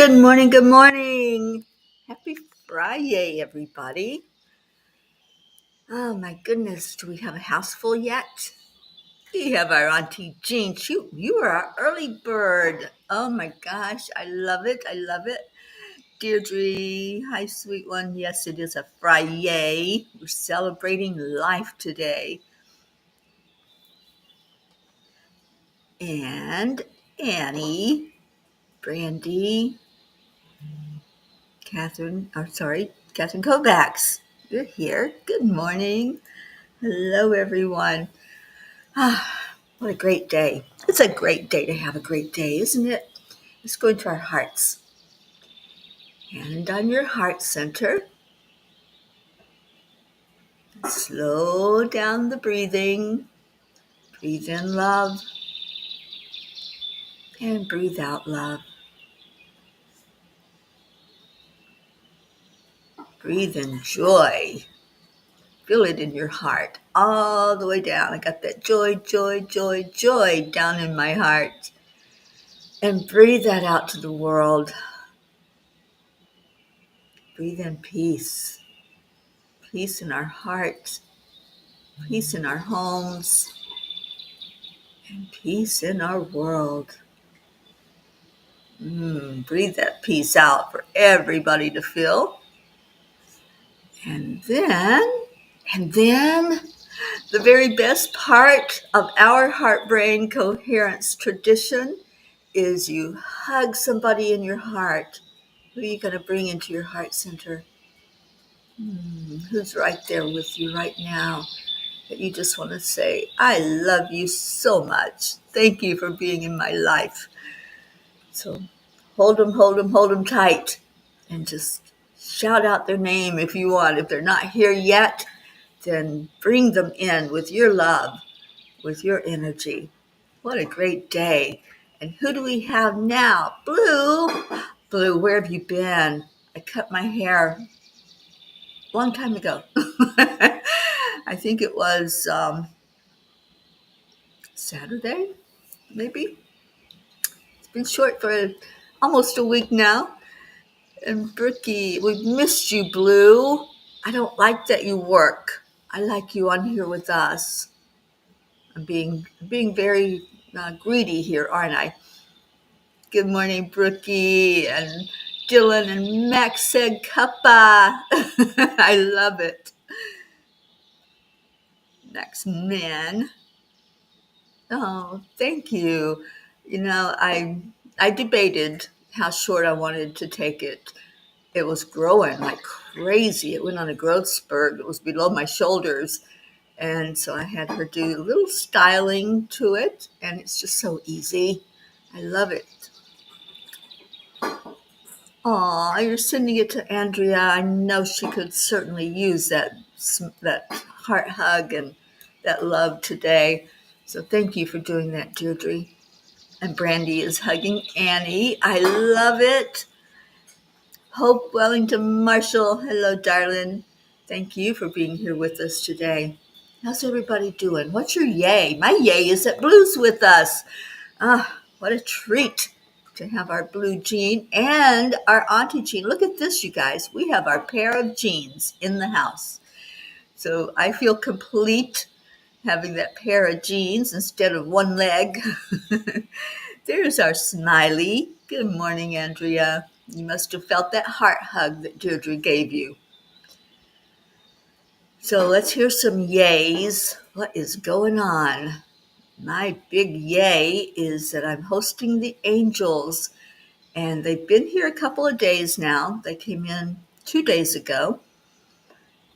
Good morning, good morning. Happy Friday, everybody. Oh my goodness, do we have a house full yet? We have our Auntie Jean. You are our early bird. Oh my gosh, I love it. I love it. Deirdre, hi, sweet one. Yes, it is a Friday. We're celebrating life today. And Annie, Brandy, Catherine Kovacs. You're here. Good morning. Hello, everyone. What a great day. It's a great day to have a great day, isn't it? Let's go into our hearts. Hand on your heart center. Slow down the breathing. Breathe in love. And breathe out love. Breathe in joy. Feel it in your heart all the way down. I got that joy, joy, joy, joy down in my heart. And breathe that out to the world. Breathe in peace. Peace in our hearts. Peace in our homes. And peace in our world. Breathe that peace out for everybody to feel. And then, the very best part of our heart-brain coherence tradition is you hug somebody in your heart. Who are you going to bring into your heart center? Who's right there with you right now that you just want to say, I love you so much. Thank you for being in my life. So hold them tight, and just shout out their name if you want. If they're not here yet, then bring them in with your love, with your energy. What a great day. And who do we have now? Blue. Blue, where have you been? I cut my hair a long time ago. I think it was Saturday, maybe. It's been short for almost a week now. And Brookie, we missed you, Blue. I don't like that you work. I like you on here with us. I'm being very greedy here, aren't I? Good morning, Brookie and Dylan and Max said Cuppa. I love it. Max man. Oh, thank you. You know, I debated how short I wanted to take it. It was growing like crazy. It went on a growth spurt. It was below my shoulders. And so I had her do a little styling to it. And it's just so easy. I love it. Aw, you're sending it to Andrea. I know she could certainly use that heart hug and that love today. So thank you for doing that, Deirdre. And Brandy is hugging Annie. I love it. Hope Wellington Marshall, hello, darling. Thank you for being here with us today. How's everybody doing? What's your yay? My yay is that Blue's with us. What a treat to have our Blue Jean and our Auntie Jean. Look at this, you guys. We have our pair of jeans in the house. So I feel complete having that pair of jeans instead of one leg. There's our Smiley. Good morning, Andrea. You must have felt that heart hug that Deirdre gave you. So let's hear some yays. What is going on? My big yay is that I'm hosting the Angels, and they've been here a couple of days now. They came in 2 days ago.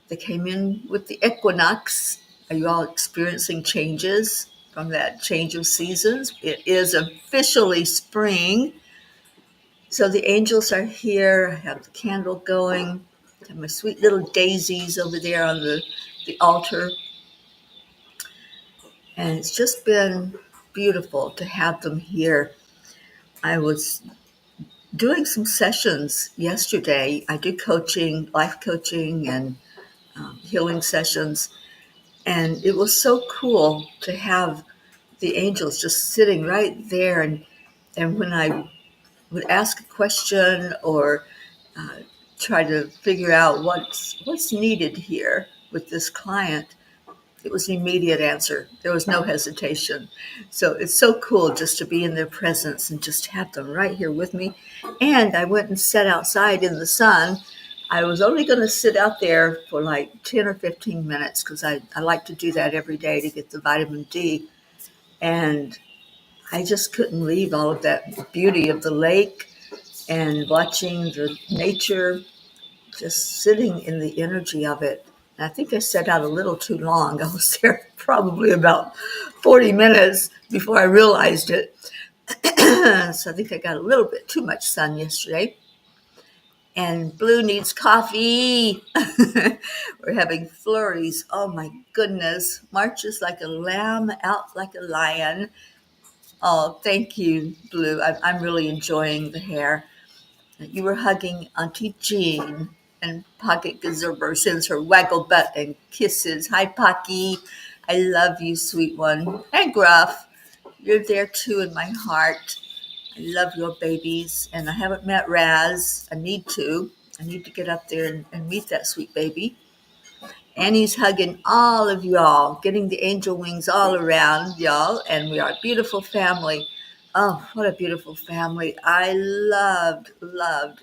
They came in with the equinox. Are you all experiencing changes from that change of seasons? It is officially spring. So the angels are here. I have the candle going. I have my sweet little daisies over there on the altar. And it's just been beautiful to have them here. I was doing some sessions yesterday. I do coaching, life coaching, and healing sessions. And it was so cool to have the angels just sitting right there. And when I would ask a question or uh, try to figure out what's needed here with this client, it was an immediate answer. There was no hesitation. So it's so cool just to be in their presence and just have them right here with me. And I went and sat outside in the sun. I was only going to sit out there for like 10 or 15 minutes because I like to do that every day to get the vitamin D. And I just couldn't leave all of that beauty of the lake and watching the nature, just sitting in the energy of it. And I think I sat out a little too long. I was there probably about 40 minutes before I realized it. So I think I got a little bit too much sun yesterday. And Blue needs coffee. We're having flurries. Oh my goodness. Marches like a lamb, out like a lion. Oh, thank you, Blue. I'm really enjoying the hair. You were hugging Auntie Jean, and Pocket Gazerber sends her waggle butt and kisses. Hi, Pocky. I love you, sweet one. And Gruff, you're there too in my heart. I love your babies, and I haven't met Raz. I need to. I need to get up there and meet that sweet baby. Annie's hugging all of y'all, getting the angel wings all around y'all, and we are a beautiful family. Oh, what a beautiful family. I loved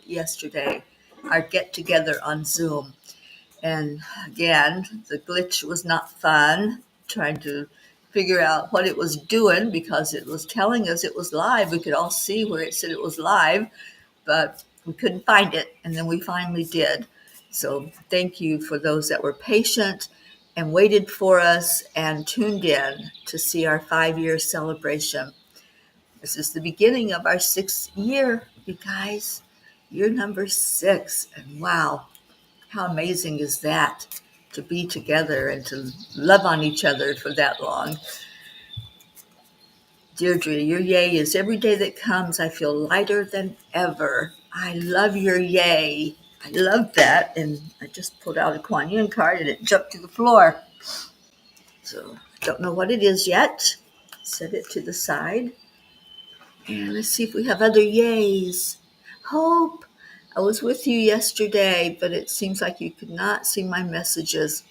yesterday, our get together on Zoom. And again, the glitch was not fun, trying to figure out what it was doing because it was telling us it was live. We could all see where it said it was live, but we couldn't find it, and then we finally did. So thank you for those that were patient and waited for us and tuned in to see our 5-year celebration. This is the beginning of our 6th year, you guys. Year number 6. And wow, how amazing is that to be together and to love on each other for that long. Deirdre, your yay is every day that comes, I feel lighter than ever. I love your yay. I love that. And I just pulled out a Kuan Yin card and it jumped to the floor. So I don't know what it is yet. Set it to the side. And let's see if we have other yays. Hope, I was with you yesterday, but it seems like you could not see my messages.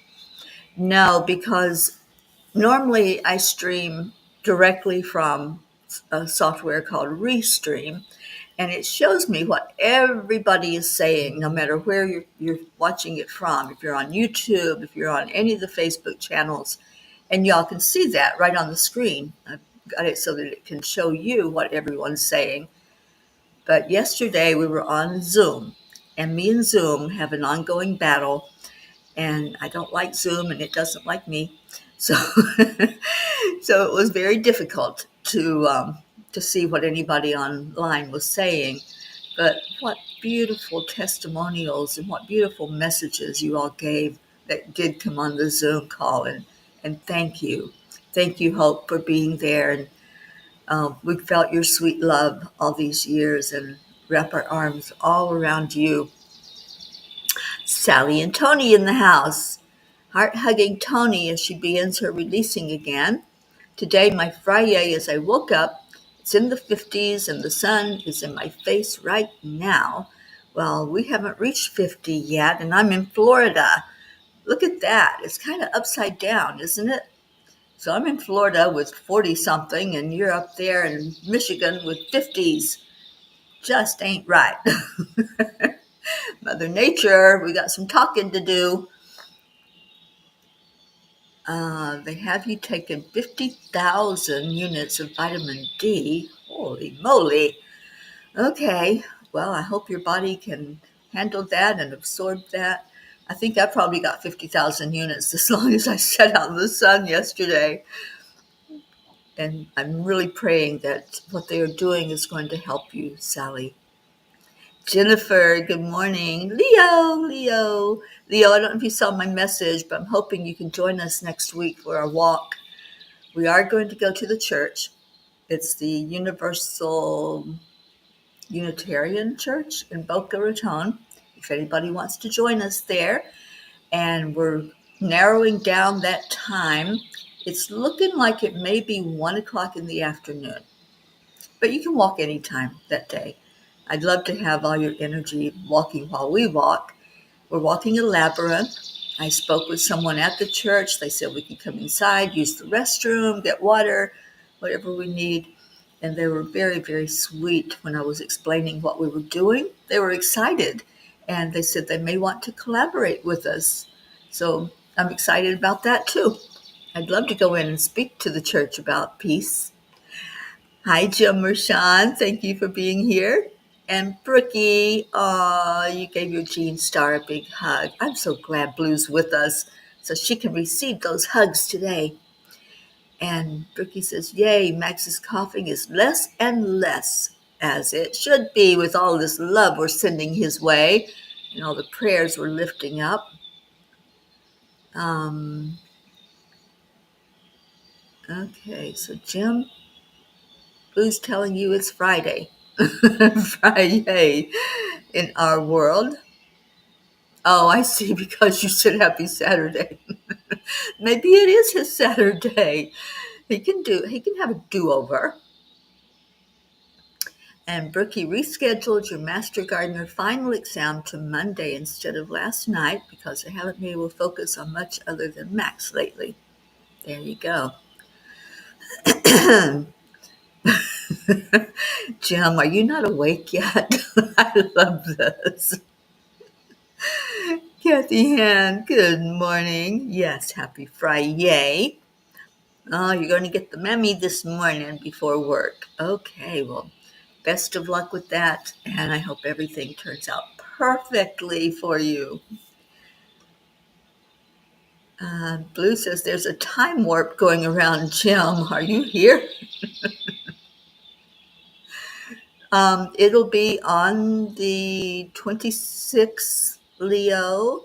No, because normally I stream directly from a software called Restream, and it shows me what everybody is saying, no matter where you're watching it from. If you're on YouTube, if you're on any of the Facebook channels, and y'all can see that right on the screen. I've got it so that it can show you what everyone's saying. But yesterday we were on Zoom, and me and Zoom have an ongoing battle, and I don't like Zoom, and it doesn't like me. So, so it was very difficult to see what anybody online was saying. But what beautiful testimonials and what beautiful messages you all gave that did come on the Zoom call. And thank you. Thank you, Hope, for being there. And we felt your sweet love all these years and wrap our arms all around you. Sally and Tony in the house. Heart hugging Tony as she begins her releasing again. Today, my Friday, as I woke up, it's in the 50s and the sun is in my face right now. Well, we haven't reached 50 yet, and I'm in Florida. Look at that. It's kind of upside down, isn't it? So I'm in Florida with 40-something, and you're up there in Michigan with 50s. Just ain't right. Mother Nature, we got some talking to do. They have you taking 50,000 units of vitamin D. Holy moly. Okay, well, I hope your body can handle that and absorb that. I think I probably got 50,000 units as long as I sat out in the sun yesterday. And I'm really praying that what they are doing is going to help you, Sally. Jennifer, good morning. Leo, I don't know if you saw my message, but I'm hoping you can join us next week for our walk. We are going to go to the church. It's the Universal Unitarian Church in Boca Raton, if anybody wants to join us there. And we're narrowing down that time. It's looking like it may be 1 o'clock in the afternoon, but you can walk anytime that day. I'd love to have all your energy walking while we walk. We're walking a labyrinth. I spoke with someone at the church. They said we can come inside, use the restroom, get water, whatever we need. And they were very, very sweet when I was explaining what we were doing. They were excited, and they said they may want to collaborate with us. So I'm excited about that too. I'd love to go in and speak to the church about peace. Hi, Jim Mershawn. Thank you for being here. And Brookie, you gave your Jean Star a big hug. I'm so glad Blue's with us so she can receive those hugs today. And Brookie says, yay, Max's coughing is less and less, as it should be with all this love we're sending his way and all the prayers we're lifting up. Okay, so Jim, Blue's telling you it's Friday. Friday in our world. Oh, I see, because you said happy Saturday. Maybe it is his Saturday. He can have a do-over. And Brookie rescheduled your Master Gardener final exam to Monday instead of last night because I haven't been able to focus on much other than Max lately. There you go. Jim, are you not awake yet? I love this. Kathy Han, good morning. Yes, happy Friday. Oh, you're going to get the memo this morning before work. Okay, well, best of luck with that, and I hope everything turns out perfectly for you. Blue says there's a time warp going around, Jim. Are you here? It'll be on the 26th, Leo,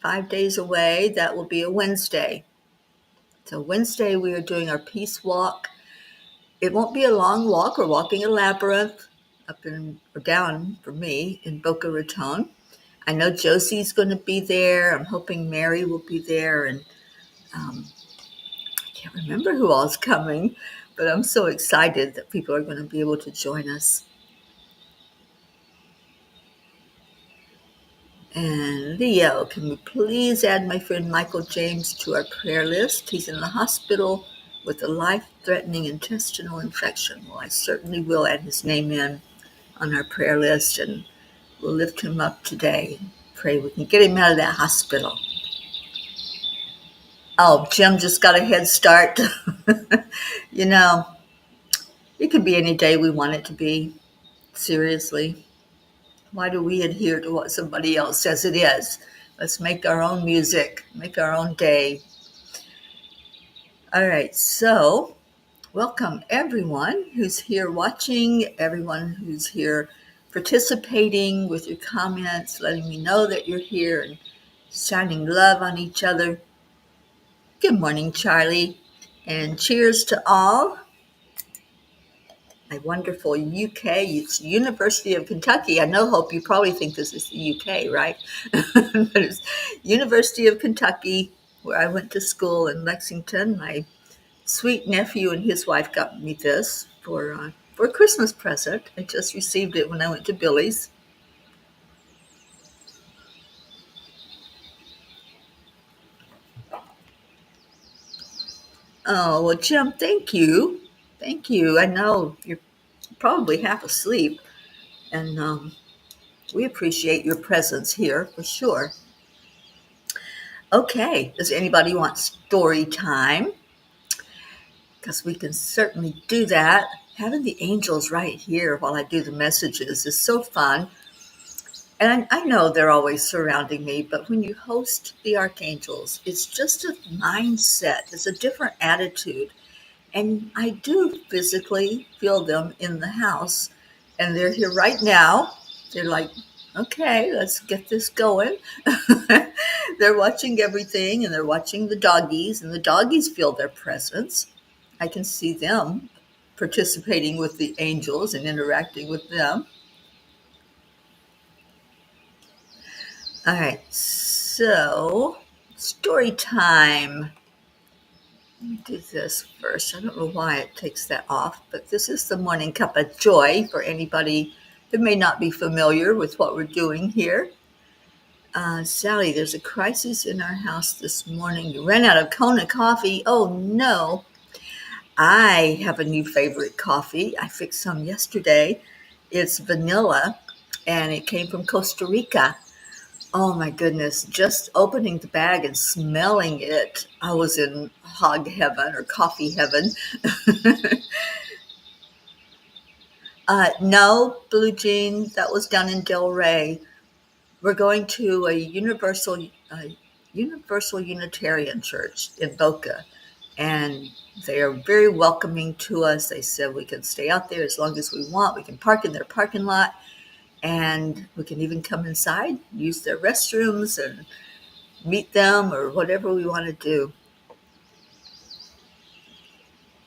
5 days away. That will be a Wednesday. So Wednesday we are doing our peace walk. It won't be a long walk. We're walking a labyrinth up in or down for me in Boca Raton. I know Josie's going to be there. I'm hoping Mary will be there, and I can't remember who all's coming, but I'm so excited that people are going to be able to join us. And Leo, can we please add my friend Michael James to our prayer list? He's in the hospital with a life-threatening intestinal infection. Well, I certainly will add his name in on our prayer list, and we'll lift him up today. Pray we can get him out of that hospital. Oh, Jim just got a head start. You know, it could be any day we want it to be. Seriously. Why do we adhere to what somebody else says it is? Let's make our own music, make our own day. All right, so welcome everyone who's here watching, everyone who's here participating with your comments, letting me know that you're here and shining love on each other. Good morning, Charlie, and cheers to all. A wonderful UK, it's University of Kentucky. I know, Hope, you probably think this is the UK, right? But it's University of Kentucky, where I went to school in Lexington. My sweet nephew and his wife got me this for a Christmas present. I just received it when I went to Billy's. Oh, well, Jim, thank you. Thank you. I know you're probably half asleep, and we appreciate your presence here for sure. Okay, does anybody want story time? Because we can certainly do that. Having the angels right here while I do the messages is so fun. And I know they're always surrounding me, but when you host the archangels, it's just a mindset. It's a different attitude. And I do physically feel them in the house. And they're here right now. They're like, okay, let's get this going. They're watching everything, and they're watching the doggies, and the doggies feel their presence. I can see them participating with the angels and interacting with them. All right, so story time. Let me do this first. I don't know why it takes that off, but this is the Morning Cuppa Joy for anybody that may not be familiar with what we're doing here. Sally, there's a crisis in our house this morning. You ran out of Kona coffee. Oh no. I have a new favorite coffee. I fixed some yesterday. It's vanilla and it came from Costa Rica. Oh my goodness, just opening the bag and smelling it, I was in hog heaven or coffee heaven. No, Blue Jean, that was down in Del Rey. We're going to a universal Unitarian church in Boca, and they are very welcoming to us. They said we can stay out there as long as we want. We can park in their parking lot, and we can even come inside, use their restrooms, and meet them or whatever we want to do.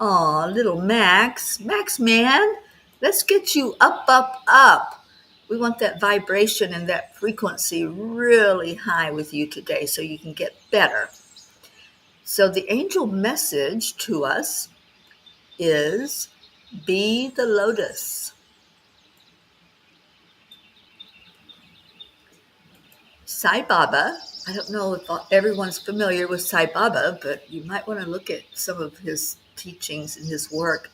Aw, little Max. Max, man, let's get you up, up, up. We want that vibration and that frequency really high with you today so you can get better. So the angel message to us is be the lotus. Sai Baba, I don't know if everyone's familiar with Sai Baba, but you might want to look at some of his teachings and his work.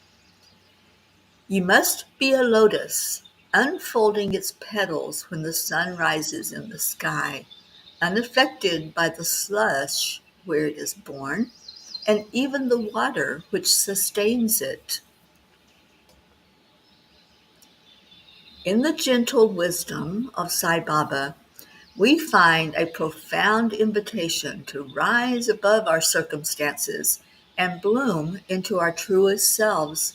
You must be a lotus, unfolding its petals when the sun rises in the sky, unaffected by the slush where it is born, and even the water which sustains it. In the gentle wisdom of Sai Baba, we find a profound invitation to rise above our circumstances and bloom into our truest selves.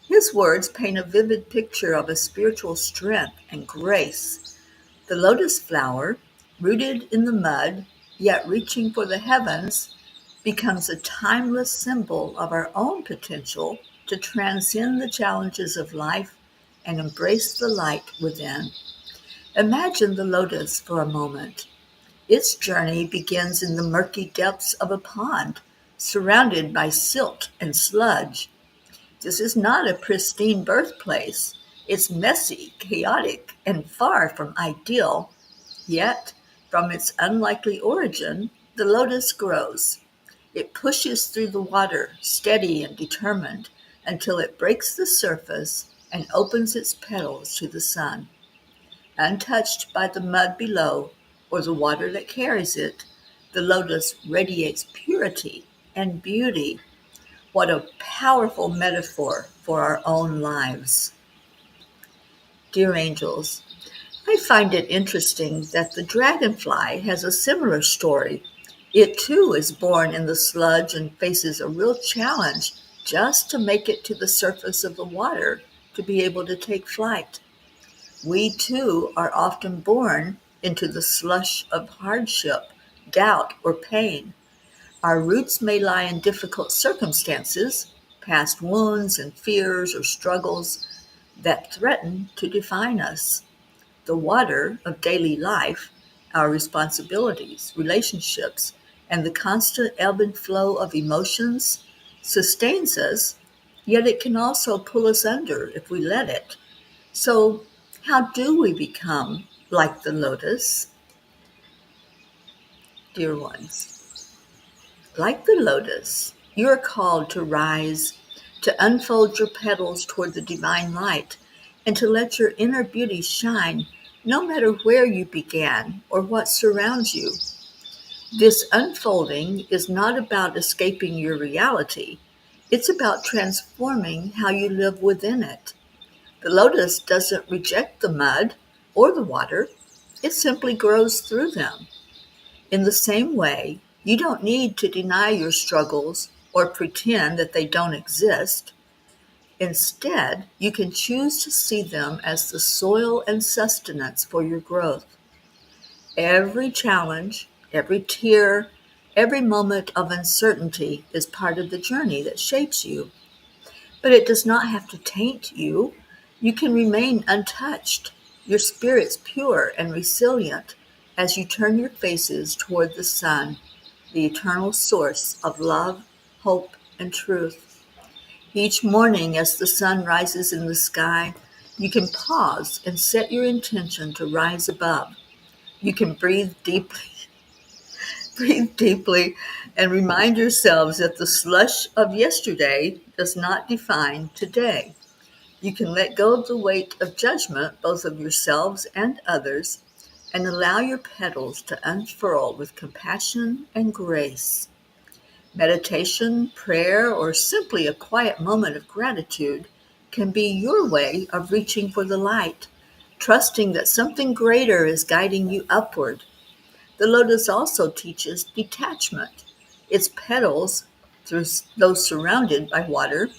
His words paint a vivid picture of a spiritual strength and grace. The lotus flower, rooted in the mud, yet reaching for the heavens, becomes a timeless symbol of our own potential to transcend the challenges of life and embrace the light within. Imagine the lotus for a moment. Its journey begins in the murky depths of a pond, surrounded by silt and sludge. This is not a pristine birthplace. It's messy, chaotic, and far from ideal. Yet, from its unlikely origin, the lotus grows. It pushes through the water, steady and determined, until it breaks the surface and opens its petals to the sun. Untouched by the mud below or the water that carries it, the lotus radiates purity and beauty. What a powerful metaphor for our own lives. Dear angels, I find it interesting that the dragonfly has a similar story. It too is born in the sludge and faces a real challenge just to make it to the surface of the water to be able to take flight. We too are often born into the slush of hardship, doubt, or pain. Our roots may lie in difficult circumstances, past wounds and fears or struggles that threaten to define us. The water of daily life, our responsibilities, relationships, and the constant ebb and flow of emotions sustains us, yet it can also pull us under if we let it. So, how do we become like the lotus, dear ones? Like the lotus, you are called to rise, to unfold your petals toward the divine light, and to let your inner beauty shine no matter where you began or what surrounds you. This unfolding is not about escaping your reality. It's about transforming how you live within it. The lotus doesn't reject the mud or the water. It simply grows through them. In the same way, you don't need to deny your struggles or pretend that they don't exist. Instead, you can choose to see them as the soil and sustenance for your growth. Every challenge, every tear, every moment of uncertainty is part of the journey that shapes you. But it does not have to taint you. You can remain untouched, your spirits pure and resilient as you turn your faces toward the sun, the eternal source of love, hope, and truth. Each morning as the sun rises in the sky, You can pause and set your intention to rise above. You can breathe deeply, and remind yourselves that the slush of yesterday does not define today. You can let go of the weight of judgment, both of yourselves and others, and allow your petals to unfurl with compassion and grace. Meditation, prayer, or simply a quiet moment of gratitude can be your way of reaching for the light, trusting that something greater is guiding you upward. The lotus also teaches detachment. Its petals, though surrounded by water,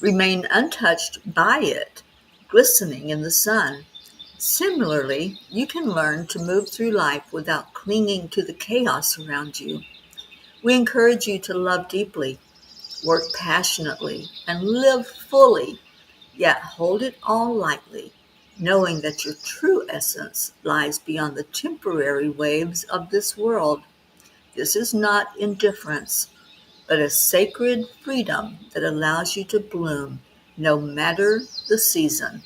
remain untouched by it, glistening in the sun. Similarly, you can learn to move through life without clinging to the chaos around you. We encourage you to love deeply, work passionately, and live fully, yet hold it all lightly, knowing that your true essence lies beyond the temporary waves of this world. This is not indifference, but a sacred freedom that allows you to bloom no matter the season.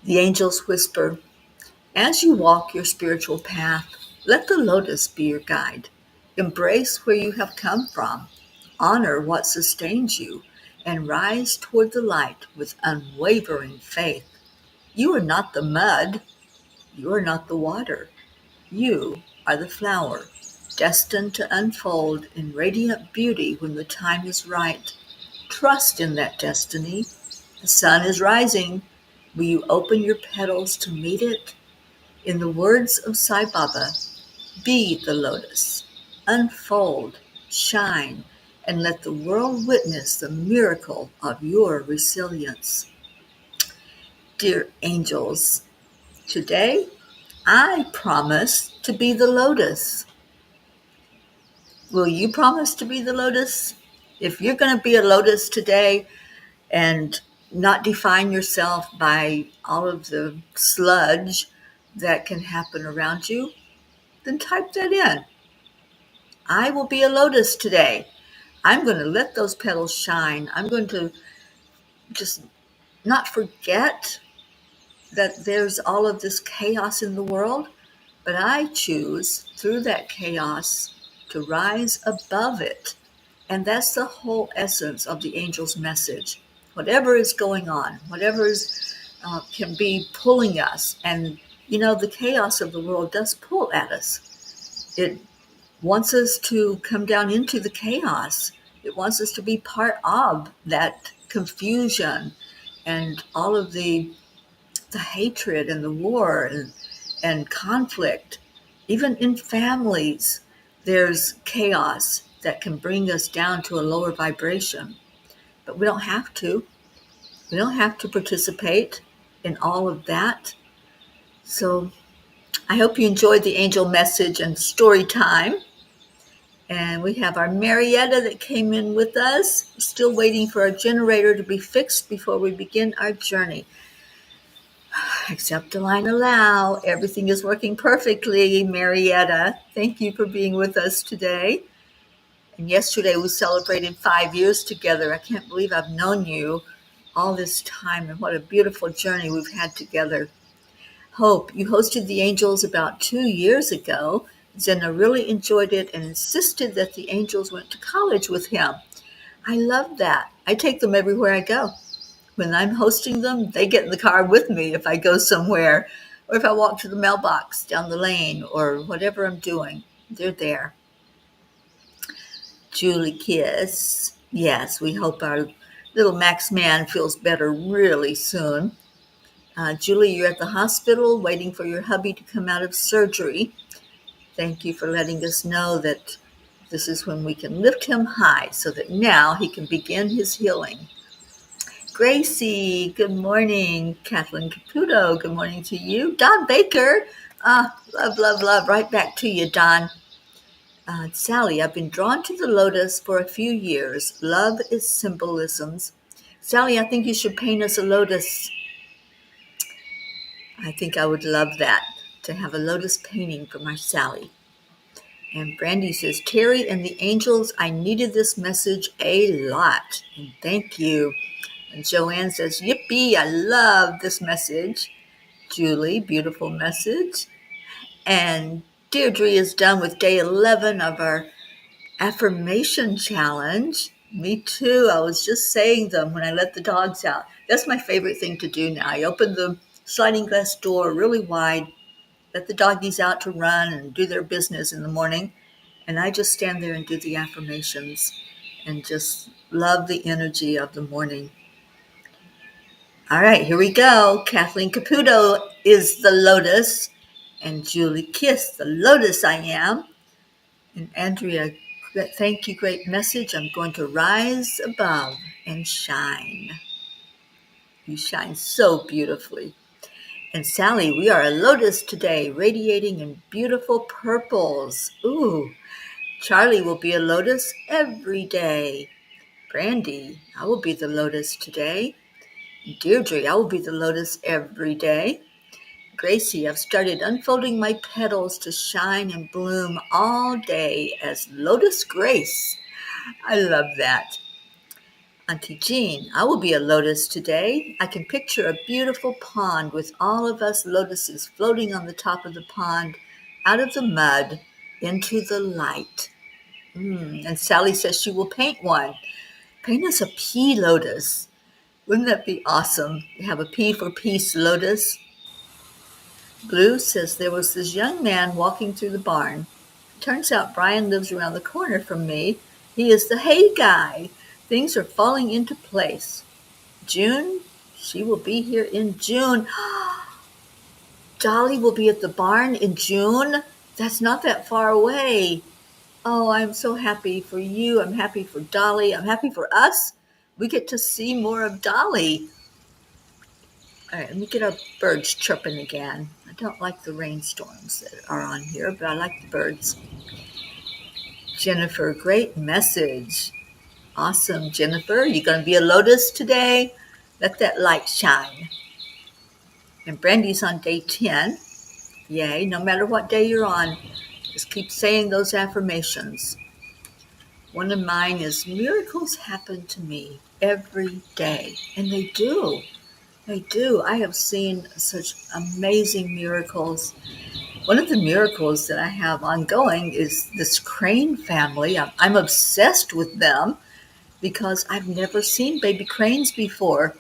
The angels whisper, as you walk your spiritual path, let the lotus be your guide. Embrace where you have come from, honor what sustains you, and rise toward the light with unwavering faith. You are not the mud, you are not the water. You are the flower, destined to unfold in radiant beauty when the time is right. Trust in that destiny. The sun is rising. Will you open your petals to meet it? In the words of Sai Baba, be the lotus, unfold, shine, and let the world witness the miracle of your resilience. Dear angels, today I promise to be the lotus. Will you promise to be the lotus? If you're going to be a lotus today and not define yourself by all of the sludge that can happen around you, then type that in. I will be a lotus today. I'm going to let those petals shine. I'm going to just not forget that there's all of this chaos in the world, but I choose through that chaos to rise above it. And that's the whole essence of the angel's message. Whatever is going on, whatever is, can be pulling us. And, the chaos of the world does pull at us. It wants us to come down into the chaos. It wants us to be part of that confusion and all of the hatred and the war and conflict. Even in families, there's chaos that can bring us down to a lower vibration. But we don't have to. We don't have to participate in all of that. So I hope you enjoyed the angel message and story time. And we have our Marietta that came in with us. Still waiting for our generator to be fixed before we begin our journey. Accept, align, allow. Everything is working perfectly, Marietta. Thank you for being with us today. And yesterday we celebrated 5 years together. I can't believe I've known you all this time, and what a beautiful journey we've had together. Hope, you hosted the Angels about 2 years ago. Zena really enjoyed it and insisted that the Angels went to college with him. I love that. I take them everywhere I go. When I'm hosting them, they get in the car with me if I go somewhere, or if I walk to the mailbox down the lane, or whatever I'm doing. They're there. Julie Kiss. Yes, we hope our little Max man feels better really soon. Julie, you're at the hospital waiting for your hubby to come out of surgery. Thank you for letting us know that this is when we can lift him high so that now he can begin his healing. Gracie, good morning. Kathleen Caputo, good morning to you. Don Baker, love, love, love. Right back to you, Don. Sally, I've been drawn to the lotus for a few years. Love its symbolisms. Sally, I think you should paint us a lotus. I think I would love that, to have a lotus painting for my Sally. And Brandy says, Teri and the angels, I needed this message a lot. And thank you. And Joanne says, yippee, I love this message. Julie, beautiful message. And Deirdre is done with day 11 of our affirmation challenge. Me too. I was just saying them when I let the dogs out. That's my favorite thing to do now. I open the sliding glass door really wide, let the doggies out to run and do their business in the morning, and I just stand there and do the affirmations and just love the energy of the morning. All right, here we go. Kathleen Caputo is the lotus, and Julie Kiss, the lotus I am. And Andrea, thank you, great message. I'm going to rise above and shine. You shine so beautifully. And Sally, we are a lotus today, radiating in beautiful purples. Ooh, Charlie will be a lotus every day. Brandy, I will be the lotus today. Deirdre, I will be the lotus every day. Gracie, I've started unfolding my petals to shine and bloom all day as Lotus Grace. I love that. Auntie Jean, I will be a lotus today. I can picture a beautiful pond with all of us lotuses floating on the top of the pond, out of the mud, into the light. And Sally says she will paint one. Paint us a pea lotus. Wouldn't that be awesome? You have a P for peace lotus. Blue says there was this young man walking through the barn. Turns out Brian lives around the corner from me. He is the hay guy. Things are falling into place. June, she will be here in June. Dolly will be at the barn in June. That's not that far away. Oh, I'm so happy for you. I'm happy for Dolly. I'm happy for us. We get to see more of Dolly. All right, let me get our birds chirping again. I don't like the rainstorms that are on here, but I like the birds. Jennifer, great message. Awesome, Jennifer. You're going to be a lotus today? Let that light shine. And Brandy's on day 10. Yay, no matter what day you're on, just keep saying those affirmations. One of mine is, miracles happen to me every day. And they do. They do. I have seen such amazing miracles. One of the miracles that I have ongoing is this crane family. I'm obsessed with them because I've never seen baby cranes before.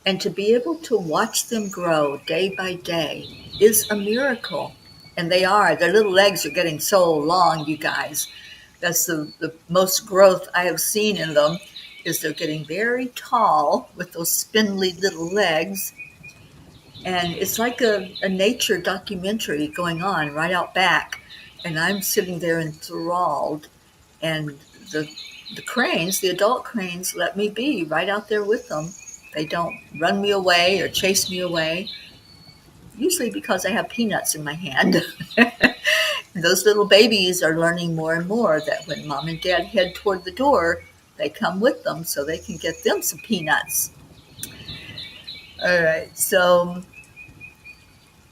And to be able to watch them grow day by day is a miracle. And they are. Their little legs are getting so long, you guys. That's the most growth I have seen in them, is they're getting very tall with those spindly little legs. And it's like a nature documentary going on right out back. And I'm sitting there enthralled. And the cranes, the adult cranes, let me be right out there with them. They don't run me away or chase me away, usually because I have peanuts in my hand. Those little babies are learning more and more that when mom and dad head toward the door, they come with them so they can get them some peanuts. All right, so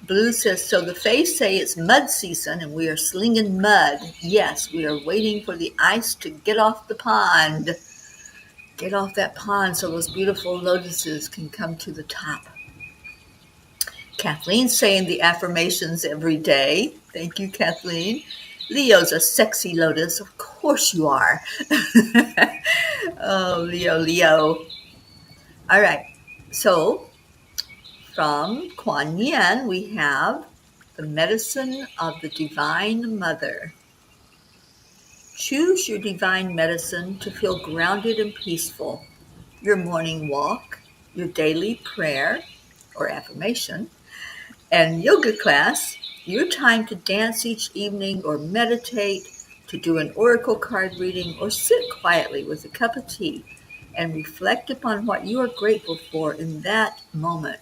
Blue says, so the Fays say it's mud season and we are slinging mud. Yes, we are waiting for the ice to get off the pond. Get off that pond so those beautiful lotuses can come to the top. Kathleen's saying the affirmations every day. Thank you, Kathleen. Leo's a sexy lotus. Of course you are. Oh, Leo. All right. So from Kuan Yin, we have the medicine of the Divine Mother. Choose your divine medicine to feel grounded and peaceful. Your morning walk, your daily prayer or affirmation, and yoga class, your time to dance each evening or meditate, to do an oracle card reading, or sit quietly with a cup of tea and reflect upon what you are grateful for in that moment.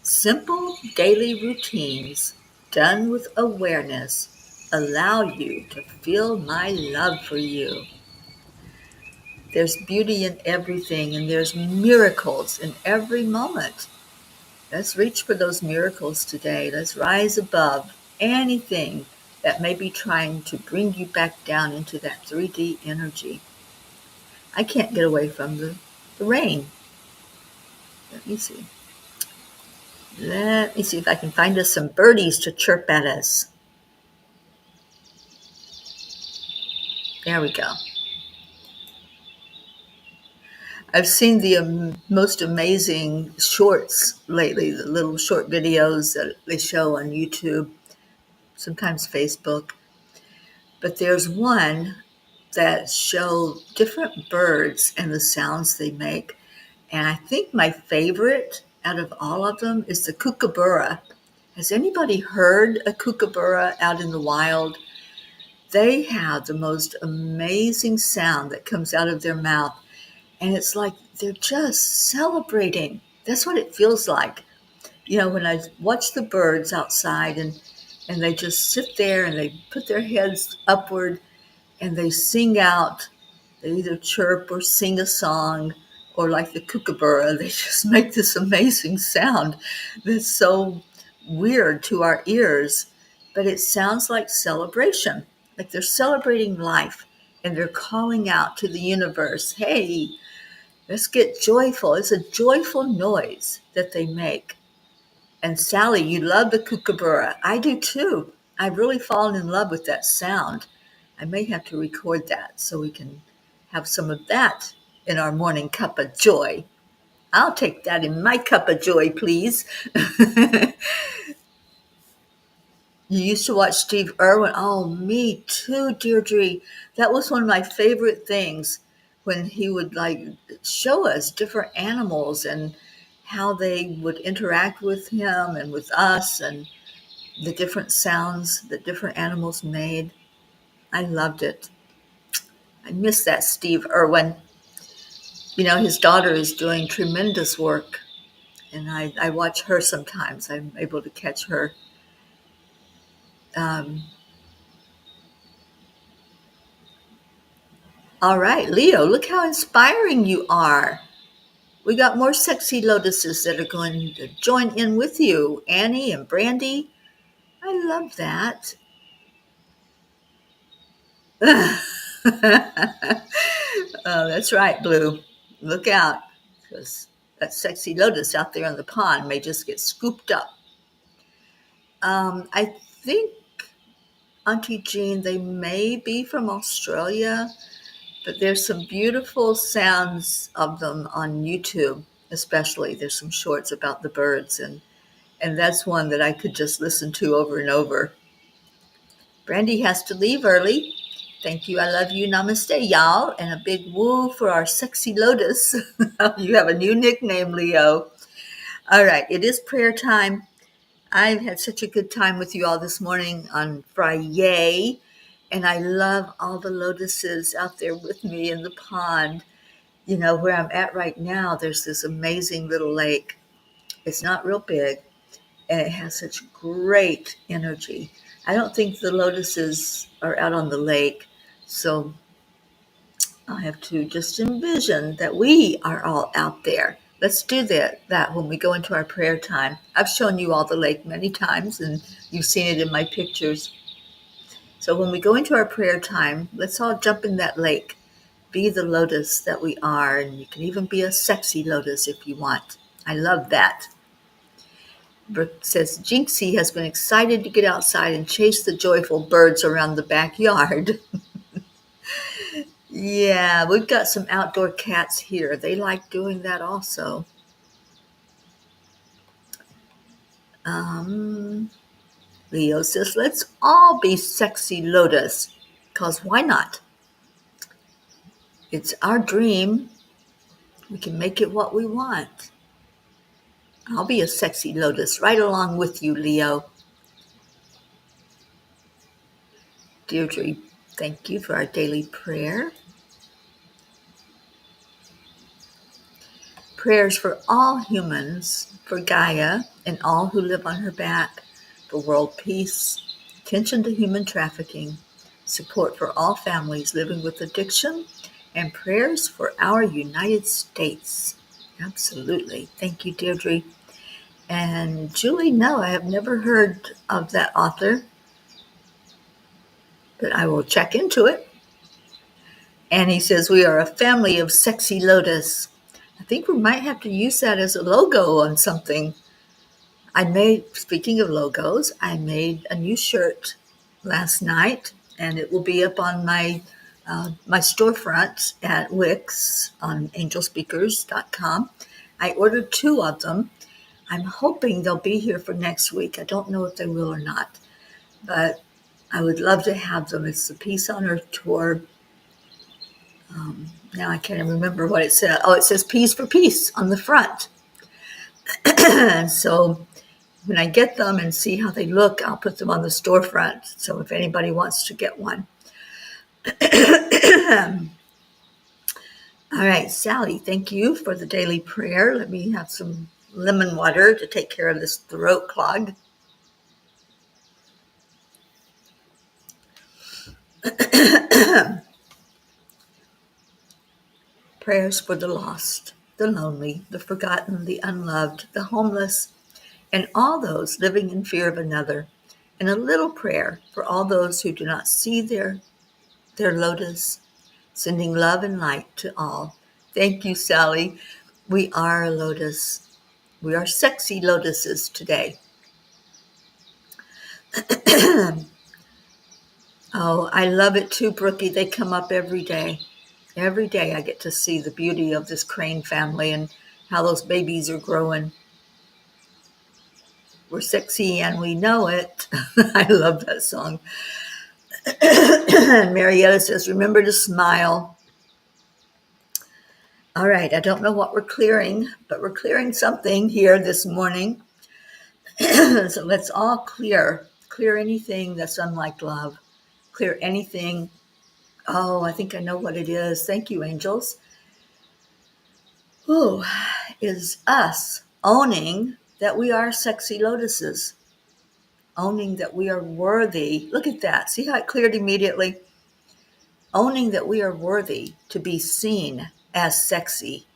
Simple daily routines done with awareness allow you to feel my love for you. There's beauty in everything, and there's miracles in every moment. Let's reach for those miracles today. Let's rise above anything that may be trying to bring you back down into that 3D energy. I can't get away from the rain. Let me see. Let me see if I can find us some birdies to chirp at us. There we go. I've seen the most amazing shorts lately, the little short videos that they show on YouTube, sometimes Facebook. But there's one that show different birds and the sounds they make. And I think my favorite out of all of them is the kookaburra. Has anybody heard a kookaburra out in the wild? They have the most amazing sound that comes out of their mouth. And it's like they're just celebrating. That's what it feels like. You know, when I watch the birds outside and they just sit there and they put their heads upward and they sing out. They either chirp or sing a song, or like the kookaburra, they just make this amazing sound that's so weird to our ears, but it sounds like celebration, like they're celebrating life and they're calling out to the universe, hey, let's get joyful. It's a joyful noise that they make. And Sally, you love the kookaburra. I do too. I've really fallen in love with that sound. I may have to record that so we can have some of that in our morning cup of joy. I'll take that in my cup of joy, please. You used to watch Steve Irwin. Oh, me too, Deirdre. That was one of my favorite things when he would like show us different animals and how they would interact with him and with us and the different sounds that different animals made. I loved it. I miss that Steve Irwin. You know, his daughter is doing tremendous work, and I watch her sometimes. I'm able to catch her. Um, all right, Leo, look how inspiring you are. We got more sexy lotuses that are going to join in with you, Annie and Brandy. I love that. Oh, that's right, Blue. Look out, because that sexy lotus out there in the pond may just get scooped up. I think, Auntie Jean, they may be from Australia, but there's some beautiful sounds of them on YouTube, especially. There's some shorts about the birds, and that's one that I could just listen to over and over. Brandy has to leave early. Thank you. I love you. Namaste, y'all. And a big woo for our sexy lotus. You have a new nickname, Leo. All right. It is prayer time. I've had such a good time with you all this morning on Friday. And I love all the lotuses out there with me in the pond. You know, where I'm at right now, there's this amazing little lake. It's not real big, and it has such great energy. I don't think the lotuses are out on the lake, so I have to just envision that we are all out there. Let's do that when we go into our prayer time. I've shown you all the lake many times, and you've seen it in my pictures. So when we go into our prayer time, let's all jump in that lake. Be the lotus that we are, and you can even be a sexy lotus if you want. I love that. Brooke says Jinxie has been excited to get outside and chase the joyful birds around the backyard. Yeah, we've got some outdoor cats here. They like doing that also. Um, Leo says, let's all be sexy lotus, because why not? It's our dream. We can make it what we want. I'll be a sexy lotus right along with you, Leo. Deirdre, thank you for our daily prayer. Prayers for all humans, for Gaia and all who live on her back, for world peace, attention to human trafficking, support for all families living with addiction, and prayers for our United States. Absolutely. Thank you, Deirdre. And Julie, no, I have never heard of that author, but I will check into it. And he says, we are a family of sexy lotus, a I think we might have to use that as a logo on something. Speaking of logos, I made a new shirt last night, and it will be up on my storefront at Wix on angelspeakers.com. I ordered 2 of them. I'm hoping they'll be here for next week. I don't know if they will or not, but I would love to have them. It's the Peace on Earth tour. Now I can't remember what it says. Oh, it says Peace for Peace on the front. And so when I get them and see how they look, I'll put them on the storefront. So if anybody wants to get one. All right, Sally, thank you for the daily prayer. Let me have some lemon water to take care of this throat clog. Prayers for the lost, the lonely, the forgotten, the unloved, the homeless, and all those living in fear of another. And a little prayer for all those who do not see their lotus, sending love and light to all. Thank you, Sally. We are a lotus. We are sexy lotuses today. Oh, I love it too, Brookie. They come up every day. Every day I get to see the beauty of this crane family and how those babies are growing. We're sexy and we know it. I love that song. Marietta says, remember to smile. All right, I don't know what we're clearing, but we're clearing something here this morning. So let's all clear anything that's unlike love. Clear anything. Oh, I think I know what it is. Thank you, angels. Ooh, is us owning that we are sexy lotuses. Owning that we are worthy. Look at that. See how it cleared immediately? Owning that we are worthy to be seen as sexy.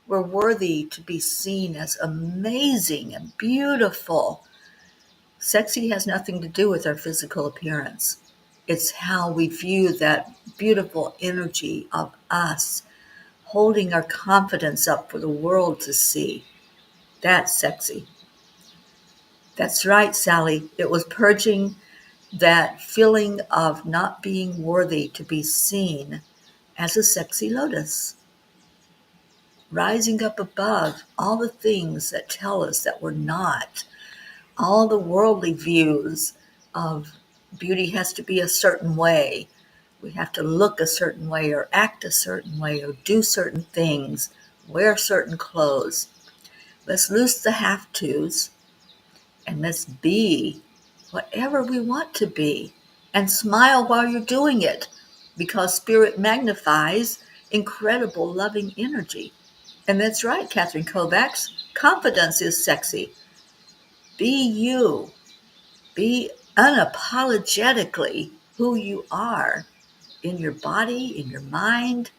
We're worthy to be seen as amazing and beautiful. Sexy has nothing to do with our physical appearance. It's how we view that beautiful energy of us, holding our confidence up for the world to see. That's sexy. That's right, Sally. It was purging that feeling of not being worthy to be seen as a sexy lotus. Rising up above all the things that tell us that we're not. All the worldly views of beauty has to be a certain way. We have to look a certain way or act a certain way or do certain things, wear certain clothes. Let's loose the have-tos and let's be whatever we want to be and smile while you're doing it because spirit magnifies incredible loving energy. And that's right, Catherine Kovacs. Confidence is sexy. Be you. Be unapologetically who you are in your body, in your mind,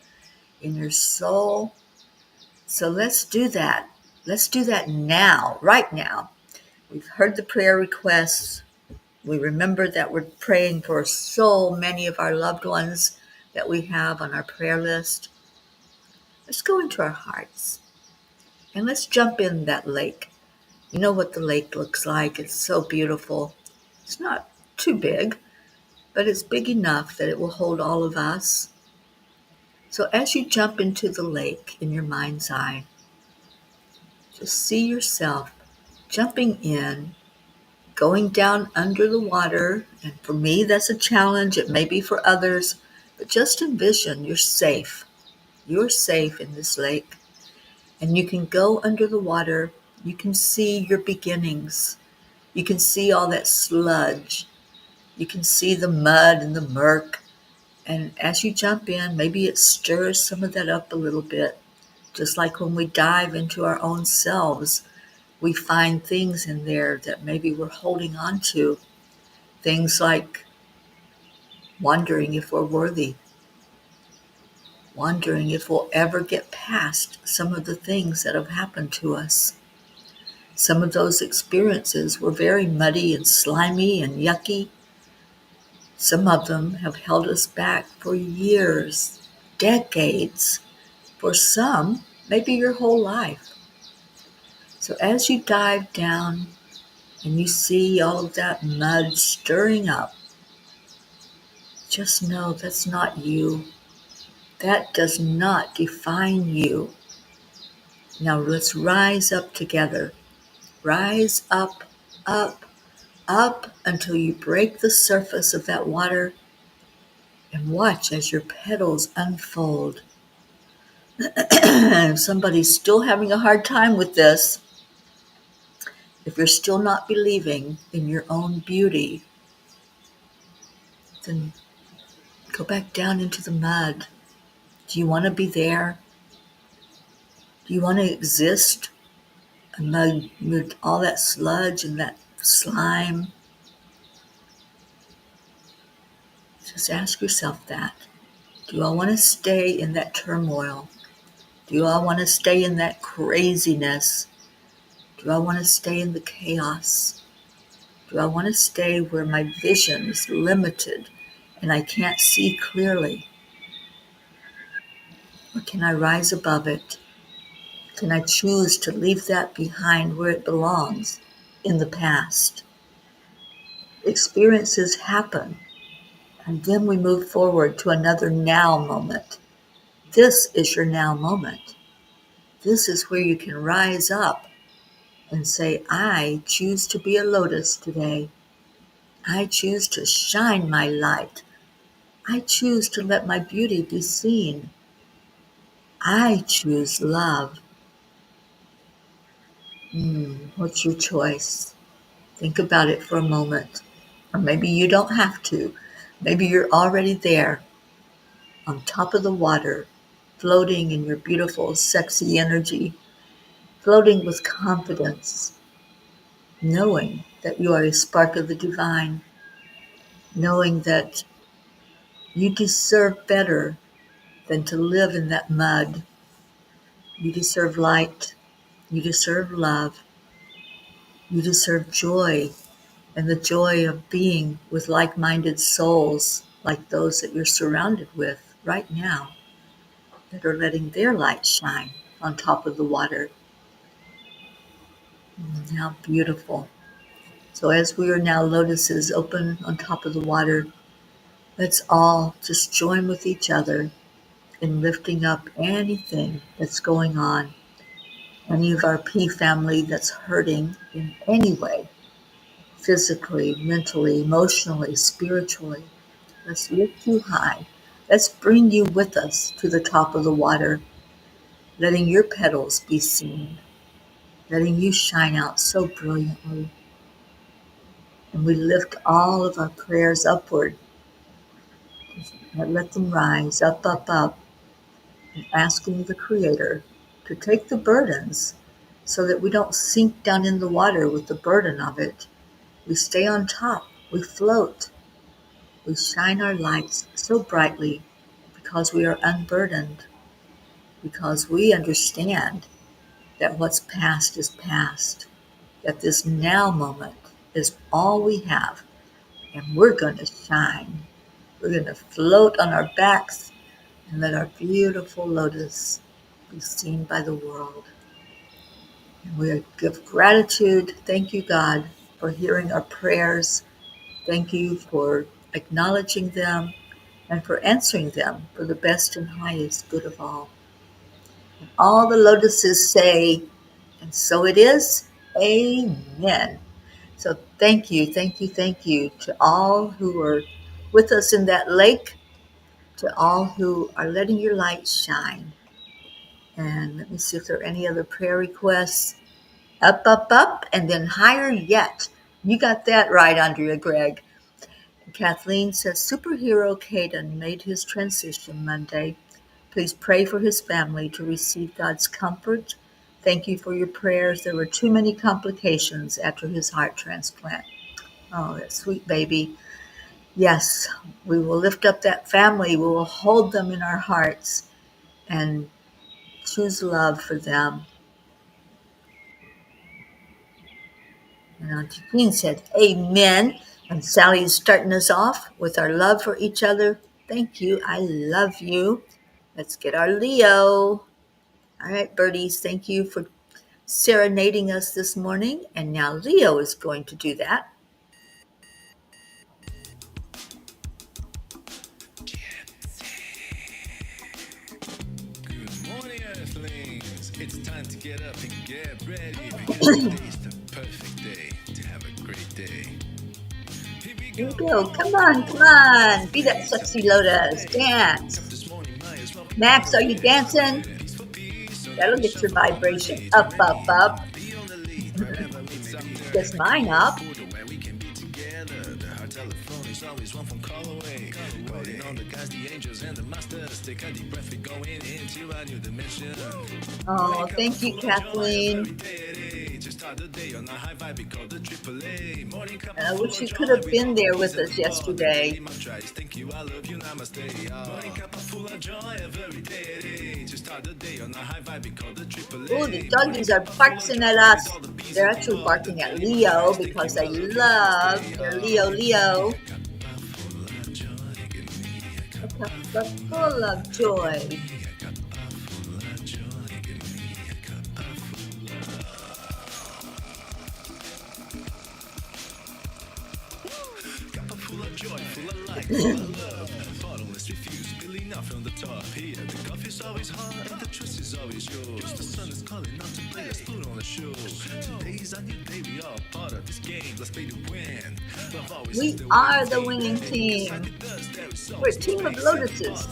in your soul. So let's do that. Let's do that now, right now. We've heard the prayer requests. We remember that we're praying for so many of our loved ones that we have on our prayer list. Let's go into our hearts and let's jump in that lake. You know what the lake looks like. It's so beautiful. It's not too big, but it's big enough that it will hold all of us. So as you jump into the lake in your mind's eye, just see yourself jumping in, going down under the water. And for me, that's a challenge. It may be for others, but just envision you're safe. You're safe in this lake. And you can go under the water. You can see your beginnings. You can see all that sludge. You can see the mud and the murk. And as you jump in, maybe it stirs some of that up a little bit. Just like when we dive into our own selves, we find things in there that maybe we're holding on to. Things like wondering if we're worthy. Wondering if we'll ever get past some of the things that have happened to us. Some of those experiences were very muddy and slimy and yucky. Some of them have held us back for years, decades. For some, maybe your whole life. So as you dive down and you see all of that mud stirring up, just know that's not you. That does not define you. Now let's rise up together. Rise up, up, up until you break the surface of that water and watch as your petals unfold. If somebody's still having a hard time with this, if you're still not believing in your own beauty, then go back down into the mud. Do you want to be there? Do you want to exist amid all that sludge and that slime? Just ask yourself that. Do I want to stay in that turmoil? Do I want to stay in that craziness? Do I want to stay in the chaos? Do I want to stay where my vision is limited and I can't see clearly? Or can I rise above it? Can I choose to leave that behind where it belongs, in the past? Experiences happen, and then we move forward to another now moment. This is your now moment. This is where you can rise up and say, I choose to be a lotus today. I choose to shine my light. I choose to let my beauty be seen. I choose love. What's your choice? Think about it for a moment. Or maybe you don't have to. Maybe you're already there, on top of the water, floating in your beautiful, sexy energy, floating with confidence, knowing that you are a spark of the divine, knowing that you deserve better than to live in that mud. You deserve light. You deserve love. You deserve joy, and the joy of being with like-minded souls like those that you're surrounded with right now, that are letting their light shine on top of the water. How beautiful. So as we are now lotuses open on top of the water, let's all just join with each other in lifting up anything that's going on, any of our P family that's hurting in any way, physically, mentally, emotionally, spiritually. Let's lift you high. Let's bring you with us to the top of the water, letting your petals be seen, letting you shine out so brilliantly. And we lift all of our prayers upward and let them rise up, up, up, and asking the Creator to take the burdens so that we don't sink down in the water with the burden of it. We stay on top. We float. We shine our lights so brightly because we are unburdened, because we understand that what's past is past, that this now moment is all we have, and we're going to shine. We're going to float on our backs and let our beautiful lotus be seen by the world. And we give gratitude. Thank you, God, for hearing our prayers. Thank you for acknowledging them and for answering them for the best and highest good of all. And all the lotuses say, and so it is, amen. So thank you, thank you, thank you to all who are with us in that lake, to all who are letting your light shine. And let me see if there are any other prayer requests. Up, up, up, and then higher yet. You got that right, Andrea Gregg. Kathleen says, superhero Caden made his transition Monday. Please pray for his family to receive God's comfort. Thank you for your prayers. There were too many complications after his heart transplant. Oh, that sweet baby. Yes, we will lift up that family. We will hold them in our hearts and choose love for them. And Auntie Jean said, amen. And Sally's starting us off with our love for each other. Thank you. I love you. Let's get our Leo. All right, birdies, thank you for serenading us this morning. And now Leo is going to do that. Good morning, Earthlings. It's time to get up and get ready because today's the perfect day to have a great day. Here we Here go. we go. Come on, come on. Be that sexy lotus. Dance. This morning, might as well be Max, are you dancing? peace for peace. So That'll get your vibration up, up, up. be on the lead wherever we may be. Gets mine up. Where we can be together. The heart telephone is always one phone call away. Calling on the guys, the angels, and the masters. Take a deep breath, we're going into a new dimension. Oh, thank you, Kathleen. Just start the day on a high vibe, we call the AAA. Morning cup I wish you could have been there with us yesterday. Thank you, I love you, namaste. Morning cup full of joy every day. Just start the day on a high vibe, we call the AAA. Oh, the doggies are barking at us. They're actually barking at Leo because they love their Leo. A cup full of joy. Full of joy, full of light, full of love. Bottomless refuse, spilling out from the top here. The coffee's always hot and the trust is always yours. The sun is calling out to play, let's put on a show. Today's a new day, we all part of this game. Let's play to win. We are the winning team. We're a team of lotuses.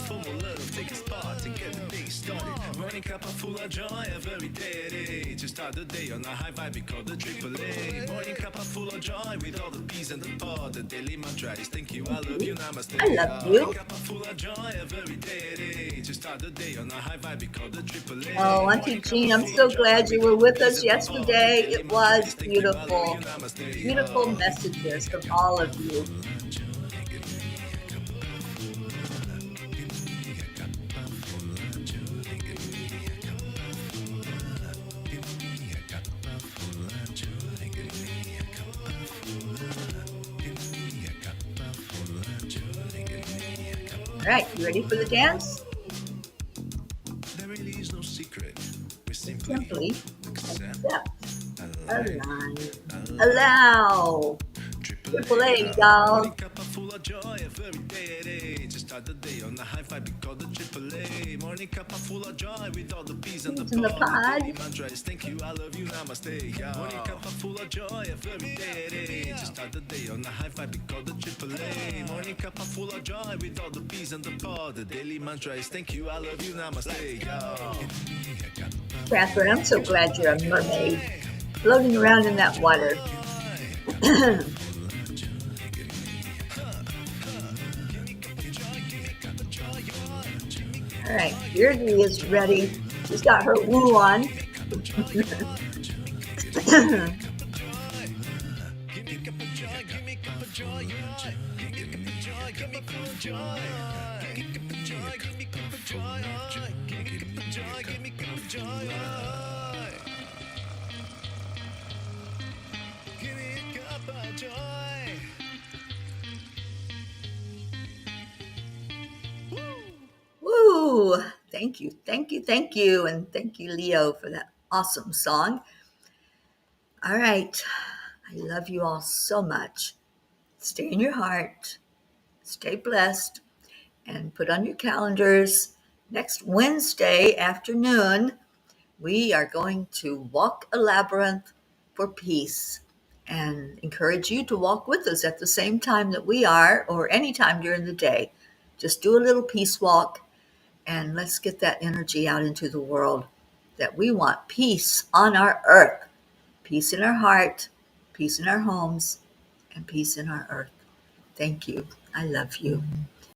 Morning cup full of joy every day. Just start the day on a high vibe, we call the AAA. Morning cup full of joy with all the bees and the pod. The daily mantra is thank you, I love you, namaste. I love you. Morning cup full of joy every day. Just start the day on a high vibe, we call the AAA. Oh, Auntie Jean, I'm so glad you were with us yesterday. It was beautiful. Beautiful messages from all of you. All right, you ready for the dance? There really is no secret. We Simply accept, accept, align, allow. AAA, y'all. cup full of joy every day. Just start the day on the high vibe, we call the AAA. Morning cup full of joy with all the bees and Bees in the pod. daily mantra is thank you, I love you, namaste. Morning cup full of joy every day. Just start the day on the high vibe, we call the AAA. Morning cup full of joy with all the bees and the pod. The daily mantra is thank you, I love you, namaste. Catherine, I'm so glad you're a mermaid, floating around in that water. All right, Deirdre is ready. She's got her woo on. Woo! Thank you, thank you, thank you. And thank you, Leo, for that awesome song. All right, I love you all so much. Stay in your heart, stay blessed, and put on your calendars. Next Wednesday afternoon, we are going to walk a labyrinth for peace and encourage you to walk with us at the same time that we are, or any time during the day. Just do a little peace walk and let's get that energy out into the world that we want peace on our earth, peace in our heart, peace in our homes, and peace in our earth. Thank you. I love you.